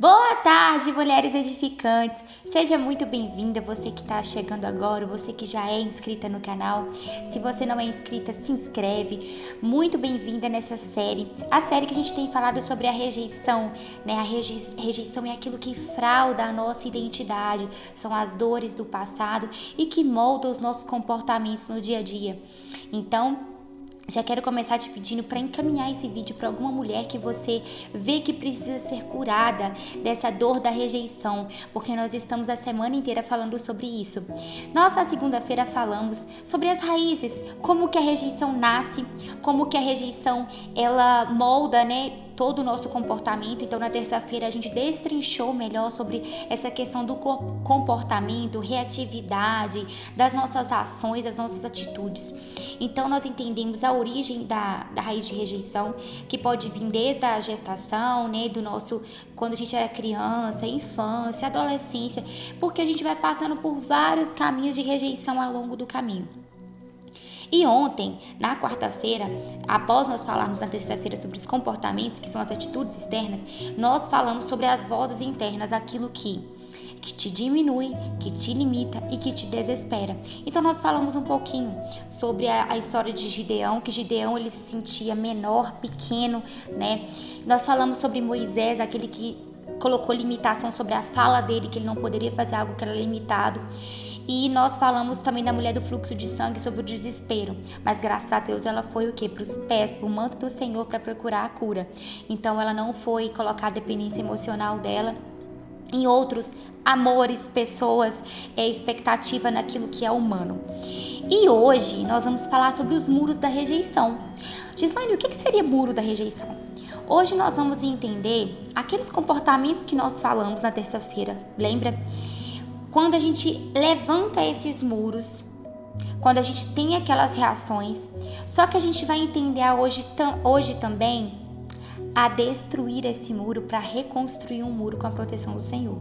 Boa tarde, mulheres edificantes! Seja muito bem-vinda, você que está chegando agora, você que já é inscrita no canal. Se você não é inscrita, se inscreve. Muito bem-vinda nessa série. A série que a gente tem falado sobre a rejeição, né? A rejeição é aquilo que frauda a nossa identidade, são as dores do passado e que moldam os nossos comportamentos no dia a dia. Então, já quero começar te pedindo para encaminhar esse vídeo para alguma mulher que você vê que precisa ser curada dessa dor da rejeição, porque nós estamos a semana inteira falando sobre isso. Nós na segunda-feira falamos sobre as raízes, como que a rejeição nasce, como que a rejeição ela molda, né, todo o nosso comportamento. Então na terça-feira a gente destrinchou melhor sobre essa questão do comportamento, reatividade, das nossas ações, das nossas atitudes. Então nós entendemos a origem da raiz de rejeição, que pode vir desde a gestação, né, do nosso, quando a gente era criança, infância, adolescência, porque a gente vai passando por vários caminhos de rejeição ao longo do caminho. E ontem, na quarta-feira, após nós falarmos na terça-feira sobre os comportamentos, que são as atitudes externas, nós falamos sobre as vozes internas, aquilo que te diminui, que te limita e que te desespera. Então nós falamos um pouquinho sobre a história de Gideão, que Gideão ele se sentia menor, pequeno, né? Nós falamos sobre Moisés, aquele que colocou limitação sobre a fala dele, que ele não poderia fazer algo que era limitado. E nós falamos também da mulher do fluxo de sangue, sobre o desespero. Mas graças a Deus ela foi o quê? Para os pés, para o manto do Senhor, para procurar a cura. Então ela não foi colocar a dependência emocional dela em outros amores, pessoas, expectativa naquilo que é humano. E hoje nós vamos falar sobre os muros da rejeição. Gislaine, o que seria muro da rejeição? Hoje nós vamos entender aqueles comportamentos que nós falamos na terça-feira, lembra? Quando a gente levanta esses muros, quando a gente tem aquelas reações, só que a gente vai entender hoje também a destruir esse muro para reconstruir um muro com a proteção do Senhor.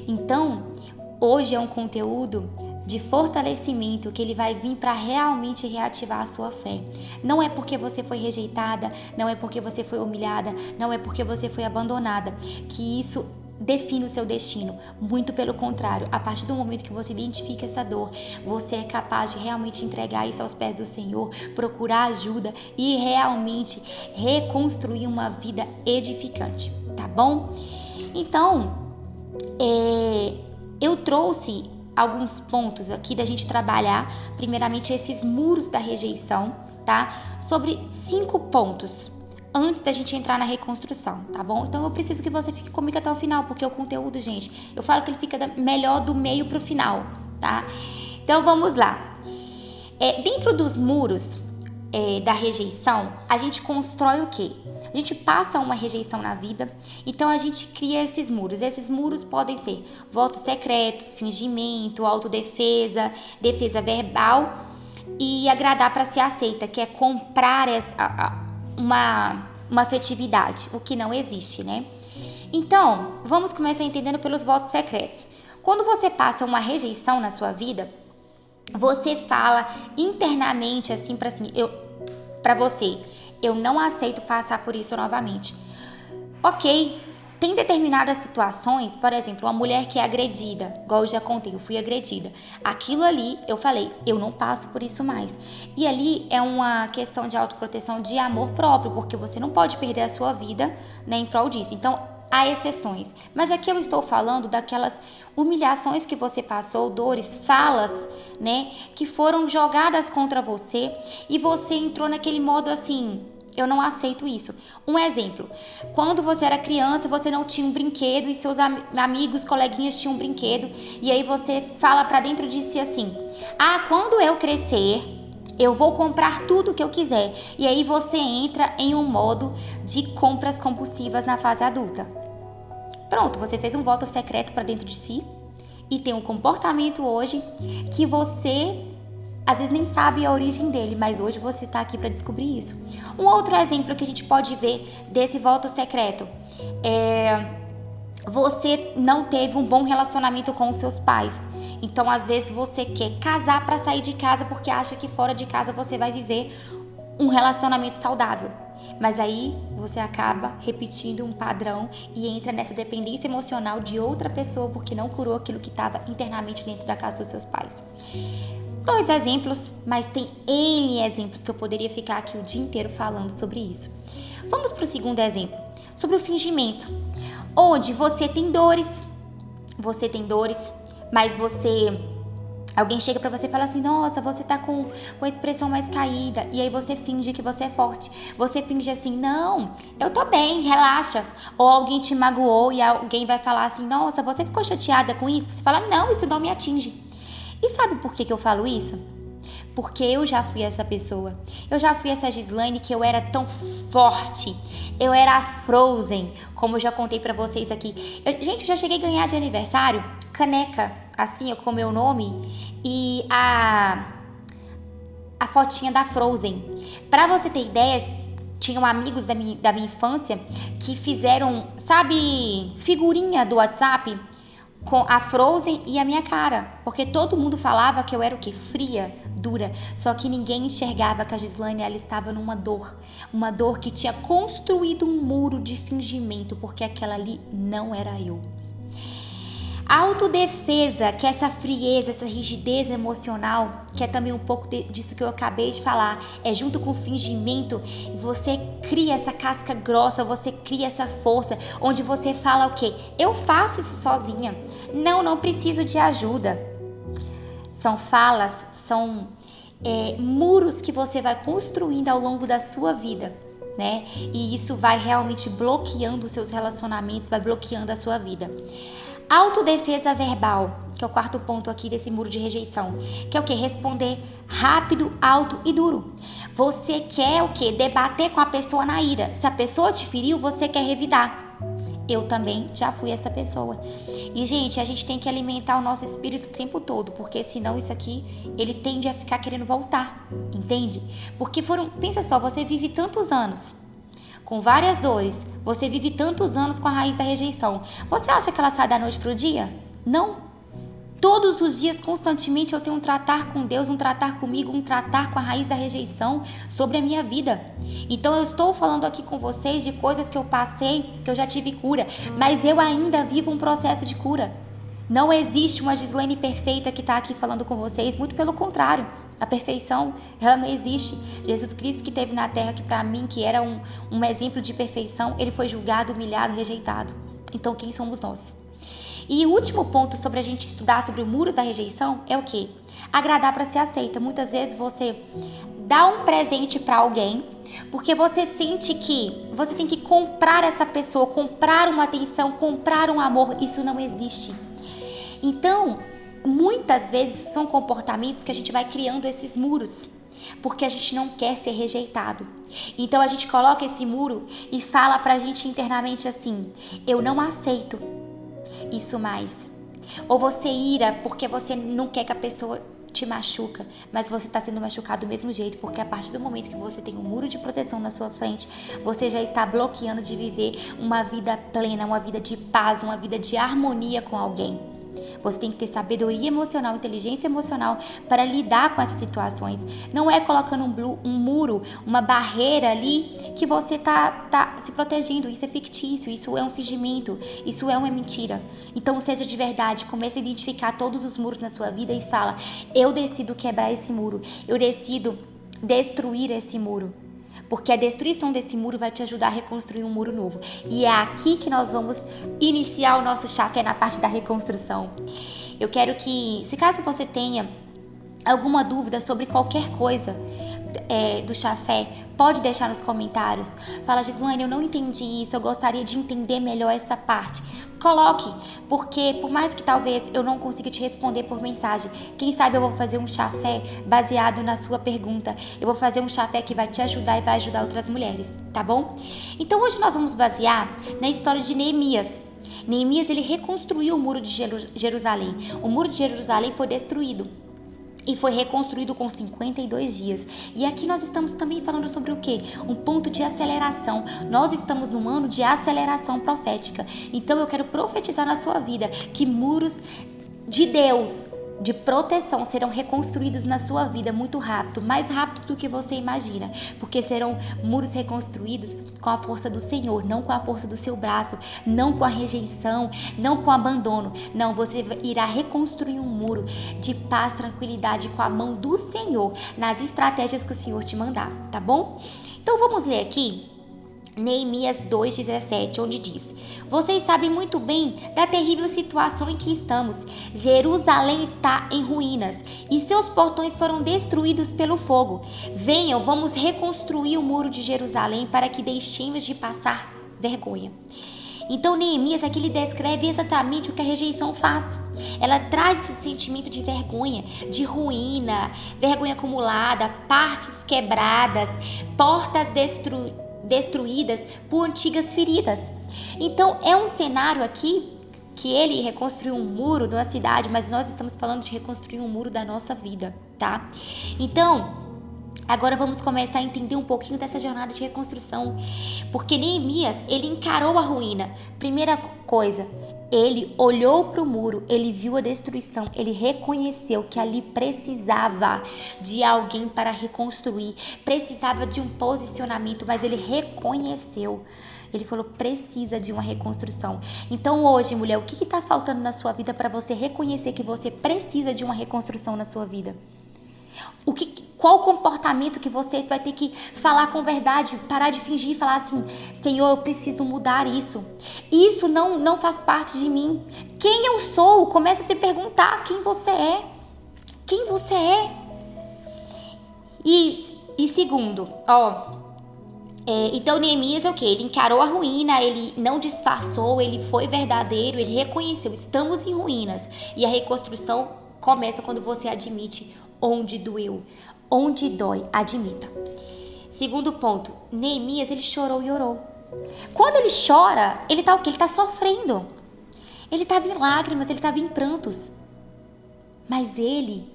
Então, hoje é um conteúdo de fortalecimento que ele vai vir para realmente reativar a sua fé. Não é porque você foi rejeitada, não é porque você foi humilhada, não é porque você foi abandonada, que isso define o seu destino. Muito pelo contrário, a partir do momento que você identifica essa dor, você é capaz de realmente entregar isso aos pés do Senhor, procurar ajuda e realmente reconstruir uma vida edificante, tá bom? Então, eu trouxe alguns pontos aqui da gente trabalhar, primeiramente esses muros da rejeição, tá? Sobre 5 pontos antes da gente entrar na reconstrução, tá bom? Então eu preciso que você fique comigo até o final, porque o conteúdo, gente, eu falo que ele fica melhor do meio pro final, tá? Então vamos lá. Dentro dos muros da rejeição, a gente constrói o quê? A gente passa uma rejeição na vida, então a gente cria esses muros. Esses muros podem ser votos secretos, fingimento, autodefesa, defesa verbal e agradar para ser aceita, que é comprar uma afetividade, o que não existe, né? Então, vamos começar entendendo pelos votos secretos. Quando você passa uma rejeição na sua vida, você fala internamente assim para você, eu não aceito passar por isso novamente. Ok, tem determinadas situações, por exemplo, uma mulher que é agredida, igual eu já contei, eu fui agredida. Aquilo ali, eu falei, eu não passo por isso mais. E ali é uma questão de autoproteção, de amor próprio, porque você não pode perder a sua vida, né, em prol disso. Então, há exceções. Mas aqui eu estou falando daquelas humilhações que você passou, dores, falas, né, que foram jogadas contra você e você entrou naquele modo assim, eu não aceito isso. Um exemplo, quando você era criança, você não tinha um brinquedo e seus amigos, coleguinhas tinham um brinquedo e aí você fala pra dentro de si assim, quando eu crescer, eu vou comprar tudo que eu quiser. E aí você entra em um modo de compras compulsivas na fase adulta. Pronto, você fez um voto secreto pra dentro de si e tem um comportamento hoje que você às vezes nem sabe a origem dele, mas hoje você está aqui para descobrir isso. Um outro exemplo que a gente pode ver desse voto secreto você não teve um bom relacionamento com os seus pais. Então, às vezes você quer casar para sair de casa porque acha que fora de casa você vai viver um relacionamento saudável. Mas aí você acaba repetindo um padrão e entra nessa dependência emocional de outra pessoa porque não curou aquilo que estava internamente dentro da casa dos seus pais. 2 exemplos, mas tem N exemplos que eu poderia ficar aqui o dia inteiro falando sobre isso. Vamos para o segundo exemplo, sobre o fingimento, onde você tem dores, mas alguém chega pra você e fala assim, nossa, você tá com a expressão mais caída, e aí você finge que você é forte, você finge assim, não, eu tô bem, relaxa, ou alguém te magoou e alguém vai falar assim, nossa, você ficou chateada com isso? Você fala, não, isso não me atinge. E sabe por que eu falo isso? Porque eu já fui essa pessoa. Eu já fui essa Gislaine que eu era tão forte. Eu era a Frozen, como eu já contei pra vocês aqui. Gente, eu já cheguei a ganhar de aniversário caneca, assim, com o meu nome, e a fotinha da Frozen. Pra você ter ideia, tinham amigos da minha infância que fizeram, sabe, figurinha do WhatsApp com a Frozen e a minha cara, porque todo mundo falava que eu era o quê? Fria, dura, só que ninguém enxergava que a Gislaine, ela estava numa dor que tinha construído um muro de fingimento, porque aquela ali não era eu. A autodefesa, que é essa frieza, essa rigidez emocional, que é também um pouco disso que eu acabei de falar, é junto com o fingimento, você cria essa casca grossa, você cria essa força, onde você fala o quê? Eu faço isso sozinha, não preciso de ajuda. São falas, são muros que você vai construindo ao longo da sua vida, né? E isso vai realmente bloqueando os seus relacionamentos, vai bloqueando a sua vida. Autodefesa verbal, que é o 4º ponto aqui desse muro de rejeição, que é o quê? Responder rápido, alto e duro. Você quer o quê? Debater com a pessoa na ira. Se a pessoa te feriu, você quer revidar. Eu também já fui essa pessoa. E, gente, a gente tem que alimentar o nosso espírito o tempo todo, porque senão isso aqui, ele tende a ficar querendo voltar, entende? Porque pensa só, você vive tantos anos com várias dores, você vive tantos anos com a raiz da rejeição. Você acha que ela sai da noite pro dia? Não. Todos os dias, constantemente, eu tenho um tratar com Deus, um tratar comigo, um tratar com a raiz da rejeição sobre a minha vida. Então eu estou falando aqui com vocês de coisas que eu passei, que eu já tive cura, mas eu ainda vivo um processo de cura. Não existe uma Gislaine perfeita que está aqui falando com vocês, muito pelo contrário. A perfeição, ela não existe. Jesus Cristo que esteve na terra, que para mim, que era um exemplo de perfeição, ele foi julgado, humilhado, rejeitado. Então, quem somos nós? E o último ponto sobre a gente estudar sobre os muros da rejeição é o quê? Agradar para ser aceita. Muitas vezes você dá um presente para alguém porque você sente que você tem que comprar essa pessoa, comprar uma atenção, comprar um amor. Isso não existe. Então, muitas vezes são comportamentos que a gente vai criando esses muros, porque a gente não quer ser rejeitado. Então a gente coloca esse muro e fala pra gente internamente assim, eu não aceito isso mais. Ou você ira porque você não quer que a pessoa te machuca, mas você está sendo machucado do mesmo jeito, porque a partir do momento que você tem um muro de proteção na sua frente, você já está bloqueando de viver uma vida plena, uma vida de paz, uma vida de harmonia com alguém. Você tem que ter sabedoria emocional, inteligência emocional para lidar com essas situações. Não é colocando um muro, uma barreira ali que você está se protegendo. Isso é fictício, isso é um fingimento, isso é uma mentira. Então seja de verdade, comece a identificar todos os muros na sua vida e fala, eu decido quebrar esse muro, eu decido destruir esse muro. Porque a destruição desse muro vai te ajudar a reconstruir um muro novo. E é aqui que nós vamos iniciar o nosso chafé na parte da reconstrução. Eu quero que, se caso você tenha alguma dúvida sobre qualquer coisa do chafé, pode deixar nos comentários. Fala, Gislaine, eu não entendi isso, eu gostaria de entender melhor essa parte. Coloque, porque por mais que talvez eu não consiga te responder por mensagem, quem sabe eu vou fazer um chafé baseado na sua pergunta. Eu vou fazer um chafé que vai te ajudar e vai ajudar outras mulheres, tá bom? Então hoje nós vamos basear na história de Neemias. Neemias, ele reconstruiu o muro de Jerusalém. O muro de Jerusalém foi destruído e foi reconstruído com 52 dias. E aqui nós estamos também falando sobre o quê? Um ponto de aceleração. Nós estamos num ano de aceleração profética. Então eu quero profetizar na sua vida que muros de Deus de proteção serão reconstruídos na sua vida muito rápido, mais rápido do que você imagina, porque serão muros reconstruídos com a força do Senhor, não com a força do seu braço, não com a rejeição, não com o abandono. Não, você irá reconstruir um muro de paz, tranquilidade com a mão do Senhor, nas estratégias que o Senhor te mandar, tá bom? Então vamos ler aqui Neemias 2,17, onde diz: vocês sabem muito bem da terrível situação em que estamos. Jerusalém está em ruínas e seus portões foram destruídos pelo fogo. Venham, vamos reconstruir o muro de Jerusalém para que deixemos de passar vergonha. Então Neemias aqui ele descreve exatamente o que a rejeição faz. Ela traz esse sentimento de vergonha, de ruína, vergonha acumulada, partes quebradas, portas destruídas por antigas feridas. Então é um cenário aqui que ele reconstruiu um muro de uma cidade, mas nós estamos falando de reconstruir um muro da nossa vida, tá? Então, agora vamos começar a entender um pouquinho dessa jornada de reconstrução, porque Neemias, ele encarou a ruína. Primeira coisa, ele olhou para o muro, ele viu a destruição, ele reconheceu que ali precisava de alguém para reconstruir, precisava de um posicionamento, mas ele reconheceu. Ele falou, precisa de uma reconstrução. Então hoje, mulher, o que está faltando na sua vida para você reconhecer que você precisa de uma reconstrução na sua vida? Qual o comportamento que você vai ter que falar com verdade, parar de fingir e falar assim, Senhor, eu preciso mudar isso. Isso não faz parte de mim. Quem eu sou? Comece a se perguntar quem você é. Quem você é? E segundo, então Neemias é o quê? Ele encarou a ruína, ele não disfarçou, ele foi verdadeiro, ele reconheceu, estamos em ruínas. E a reconstrução começa quando você admite onde doeu, onde dói, admita. Segundo ponto, Neemias, ele chorou e orou. Quando ele chora, ele tá o quê? Ele tá sofrendo. Ele estava em lágrimas, ele estava em prantos. Mas ele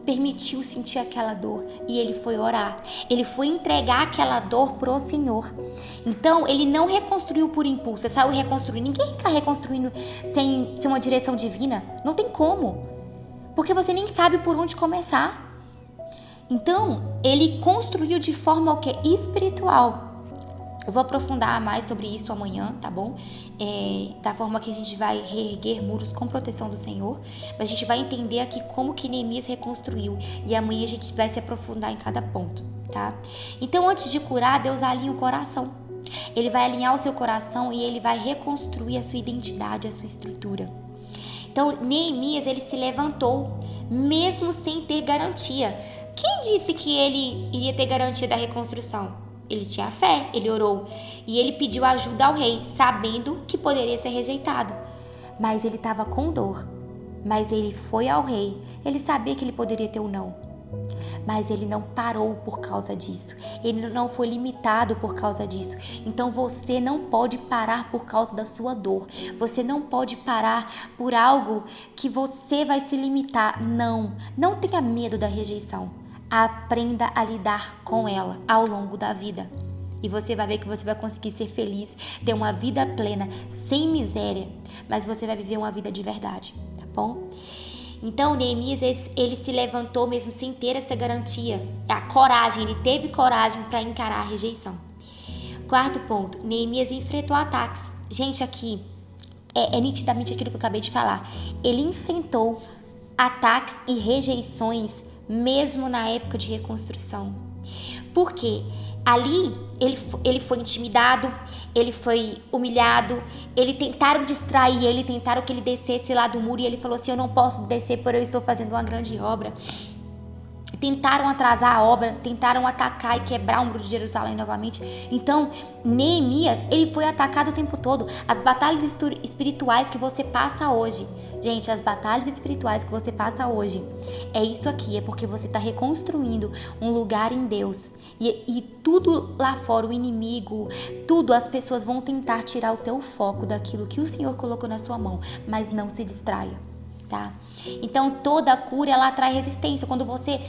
permitiu sentir aquela dor e ele foi orar. Ele foi entregar aquela dor pro Senhor. Então, ele não reconstruiu por impulso, ele saiu reconstruindo. Ninguém está reconstruindo sem uma direção divina. Não tem como. Porque você nem sabe por onde começar. Então, ele construiu de forma o quê? Espiritual. Eu vou aprofundar mais sobre isso amanhã, tá bom? Da forma que a gente vai reerguer muros com proteção do Senhor. Mas a gente vai entender aqui como que Neemias reconstruiu. E amanhã a gente vai se aprofundar em cada ponto, tá? Então, antes de curar, Deus alinha o coração. Ele vai alinhar o seu coração e ele vai reconstruir a sua identidade, a sua estrutura. Então, Neemias, ele se levantou, mesmo sem ter garantia. Quem disse que ele iria ter garantia da reconstrução? Ele tinha fé, ele orou. E ele pediu ajuda ao rei, sabendo que poderia ser rejeitado. Mas ele estava com dor. Mas ele foi ao rei. Ele sabia que ele poderia ter um não. Mas ele não parou por causa disso. Ele não foi limitado por causa disso. Então você não pode parar por causa da sua dor. Você não pode parar por algo que você vai se limitar. Não tenha medo da rejeição. Aprenda a lidar com ela ao longo da vida. E você vai ver que você vai conseguir ser feliz, ter uma vida plena, sem miséria. Mas você vai viver uma vida de verdade, tá bom? Então, Neemias, ele se levantou mesmo sem ter essa garantia. A coragem, ele teve coragem para encarar a rejeição. Quarto ponto, Neemias enfrentou ataques. Gente, aqui é nitidamente aquilo que eu acabei de falar. Ele enfrentou ataques e rejeições mesmo na época de reconstrução. Por quê? Ali ele foi intimidado, ele foi humilhado, tentaram distrair ele, tentaram que ele descesse lá do muro e ele falou assim, eu não posso descer porque eu estou fazendo uma grande obra. Tentaram atrasar a obra, tentaram atacar e quebrar o muro de Jerusalém novamente. Então, Neemias, ele foi atacado o tempo todo. As batalhas espirituais que você passa hoje, gente, as batalhas espirituais que você passa hoje, é isso aqui, é porque você está reconstruindo um lugar em Deus. E tudo lá fora, o inimigo, tudo, as pessoas vão tentar tirar o teu foco daquilo que o Senhor colocou na sua mão. Mas não se distraia. tá? Então toda cura ela atrai resistência. Quando você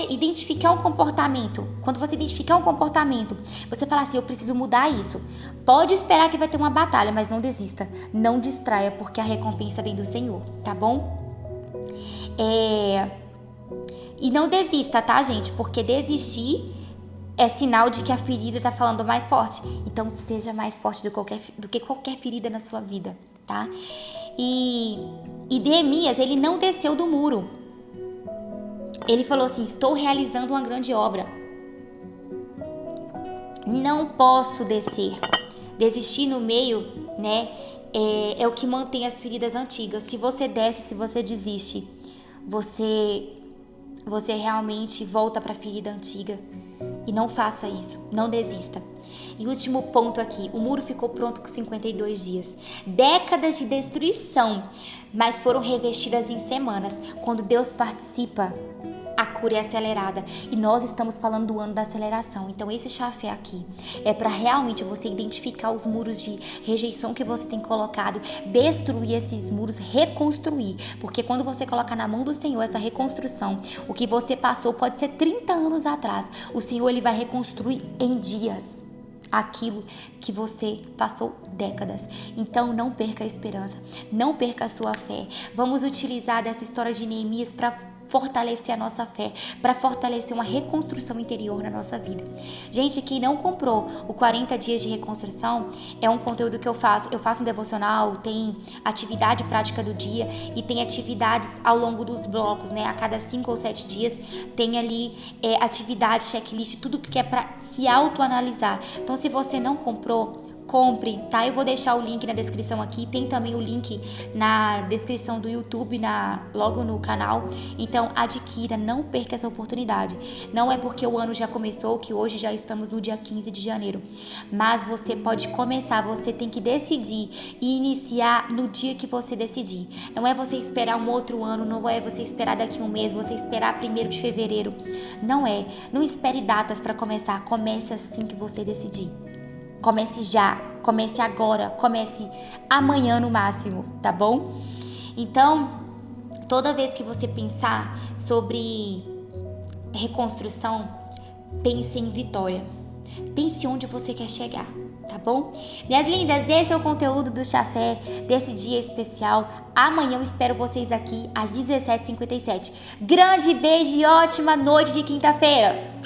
identificar um comportamento, você fala assim, eu preciso mudar isso. Pode esperar que vai ter uma batalha, mas não desista, não distraia, porque a recompensa vem do Senhor, tá bom? E não desista, tá, gente? Porque desistir é sinal de que a ferida tá falando mais forte. Então seja mais forte do que qualquer ferida na sua vida, tá? E Neemias, ele não desceu do muro. Ele falou assim, estou realizando uma grande obra. Não posso descer. Desistir no meio, né, é o que mantém as feridas antigas. Se você desce, se você desiste, você realmente volta para a ferida antiga. E não faça isso, não desista. E último ponto aqui, o muro ficou pronto com 52 dias. Décadas de destruição, mas foram revestidas em semanas. Quando Deus participa, a cura é acelerada. E nós estamos falando do ano da aceleração. Então esse chafé aqui é para realmente você identificar os muros de rejeição que você tem colocado, destruir esses muros, reconstruir. Porque quando você coloca na mão do Senhor essa reconstrução, o que você passou pode ser 30 anos atrás. O Senhor ele vai reconstruir em dias aquilo que você passou décadas. Então não perca a esperança, não perca a sua fé. Vamos utilizar dessa história de Neemias para fortalecer a nossa fé, para fortalecer uma reconstrução interior na nossa vida. Gente, quem não comprou o 40 dias de reconstrução, é um conteúdo que eu faço um devocional, tem atividade prática do dia e tem atividades ao longo dos blocos, né? A cada 5 ou 7 dias tem ali atividade, checklist, tudo que é para se autoanalisar. Então, se você não comprou, compre, tá? Eu vou deixar o link na descrição aqui, tem também o link na descrição do YouTube, logo no canal. Então adquira, não perca essa oportunidade. Não é porque o ano já começou que hoje já estamos no dia 15 de janeiro, mas você pode começar, você tem que decidir e iniciar no dia que você decidir. Não é você esperar um outro ano, não é você esperar daqui a um mês, você esperar 1º de fevereiro. Não espere datas para começar, comece assim que você decidir. Comece já, comece agora, comece amanhã no máximo, tá bom? Então, toda vez que você pensar sobre reconstrução, pense em vitória. Pense onde você quer chegar, tá bom? Minhas lindas, esse é o conteúdo do Chafé desse dia especial. Amanhã eu espero vocês aqui às 17h57. Grande beijo e ótima noite de quinta-feira!